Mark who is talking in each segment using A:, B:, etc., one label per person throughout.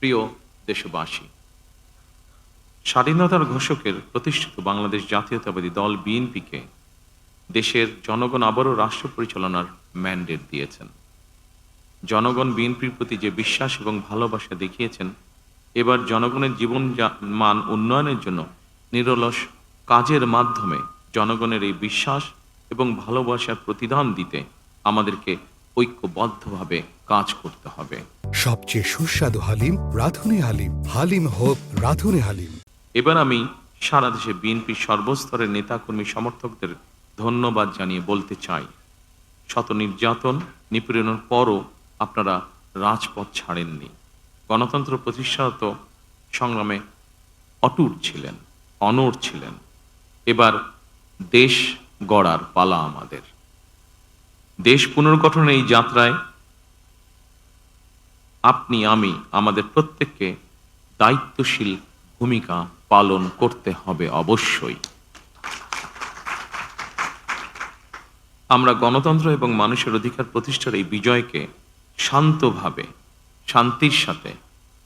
A: প্রিয় দেশবাসী, স্বাধীনতার ঘোষকের প্রতিষ্ঠিত বাংলাদেশ জাতীয়তাবাদী দল বিএনপিকে দেশের জনগণ আবারও রাষ্ট্র পরিচালনার ম্যান্ডেট দিয়েছেন। জনগণ বিএনপির প্রতি যে বিশ্বাস এবং ভালোবাসা দেখিয়েছেন, এবার জনগণের জীবন মান উন্নয়নের জন্য নিরলস কাজের মাধ্যমে জনগণের এই বিশ্বাস এবং ভালোবাসার প্রতিদান দিতে আমাদেরকে ঐক্যবদ্ধভাবে কাজ করতে হবে।
B: সবচেয়ে সুস্বাদু হালিম রাঁধুনি হালিম, হালিম হোক রাঁধুনি হালিম।
A: এবার আমি সারা দেশে বিএনপির সর্বস্তরের নেতাকর্মী সমর্থকদের ধন্যবাদ জানিয়ে বলতে চাই, শত নির্যাতন নিপীড়নের পরও আপনারা রাজপথ ছাড়েননি। গণতন্ত্র প্রতিষ্ঠাত সংগ্রামে অটুট ছিলেন, অনড় ছিলেন। এবার দেশ গড়ার পালা আমাদের। দেশ পুনর্গঠনের এই যাত্রায় আপনি আমি আমাদের প্রত্যেককে দায়িত্বশীল ভূমিকা পালন করতে হবে অবশ্যই। আমরা গণতন্ত্র এবং মানুষের অধিকার প্রতিষ্ঠার এই বিজয়কে শান্তভাবে, শান্তির সাথে,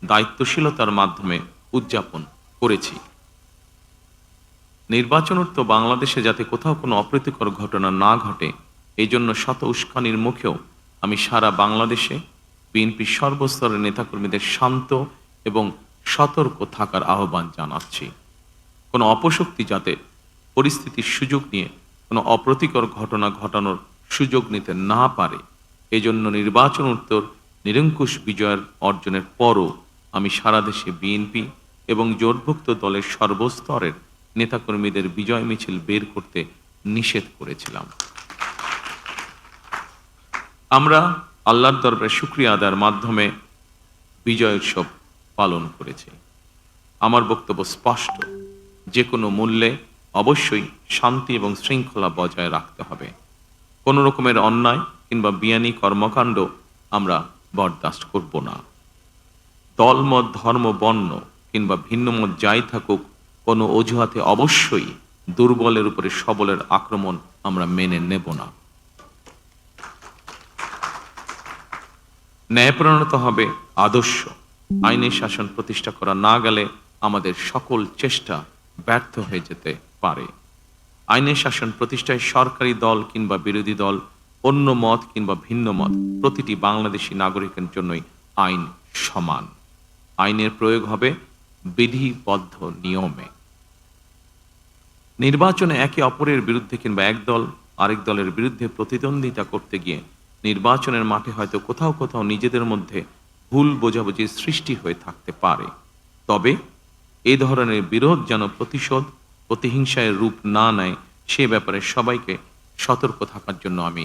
A: দায়িত্বশীলতার মাধ্যমে উদযাপন করেছি। নির্বাচনোত্তর বাংলাদেশে যাতে কোথাও কোনো অপ্রীতিকর ঘটনা না ঘটে, এই জন্য শত উস্কানির মুখেও আমি সারা বাংলাদেশে বিএনপির সর্বস্তরের নেতাকর্মীদের শান্ত এবং সতর্ক থাকার আহ্বান জানাচ্ছি। কোনো অপশক্তি যাতে পরিস্থিতির সুযোগ নিয়ে কোনো অপ্রীতিকর ঘটনা ঘটানোর সুযোগ নিতে না পারে, এজন্য নির্বাচনোত্তর নিরঙ্কুশ বিজয়ের অর্জনের পরও আমি সারা দেশে বিএনপি এবং জোটভুক্ত দলের সর্বস্তরের নেতাকর্মীদের বিজয় মিছিল বের করতে নিষেধ করেছিলাম। আমরা আল্লাহর দরবারে শুকরিয়া আদায়ের মাধ্যমে বিজয় উৎসব পালন করেছি। আমার বক্তব্য স্পষ্ট, যে কোনো মূল্যে অবশ্যই শান্তি এবং শৃঙ্খলা বজায় রাখতে হবে। কোনো রকমের অন্যায় কিংবা বিয়ানি কর্মকাণ্ড আমরা বরদাস্ত করব না। দলমত, ধর্ম, বর্ণ কিংবা ভিন্নমত যাই থাকুক, কোনো অজুহাতে অবশ্যই দুর্বলের উপরে সবলের আক্রমণ আমরা মেনে নেব না। ন্যায়পরায়ণতা হবে আদর্শ। আইনের শাসন প্রতিষ্ঠা করা না গেলে আমাদের সকল চেষ্টা ব্যর্থ হয়ে যেতে পারে। আইনের শাসন প্রতিষ্ঠায় সরকারি দল কিংবা বিরোধী দল, অন্য মত কিংবা ভিন্ন মত, প্রতিটি বাংলাদেশী নাগরিকের জন্যই আইন সমান। আইনের প্রয়োগ হবে বিধিবদ্ধ নিয়মে। নির্বাচনে একে অপরের বিরুদ্ধে কিংবা এক দল আরেক দলের বিরুদ্ধে প্রতিদ্বন্দ্বিতা করতে গিয়ে নির্বাচনের মাঠে হয়তো কোথাও কোথাও নিজেদের মধ্যে ভুল বোঝাবুঝির সৃষ্টি হয়ে থাকতে পারে। তবে এ ধরনের বিরোধ যেন প্রতিশোধ, প্রতিহিংসায় রূপ না নেয়, সে ব্যাপারে সবাইকে সতর্ক থাকার জন্য আমি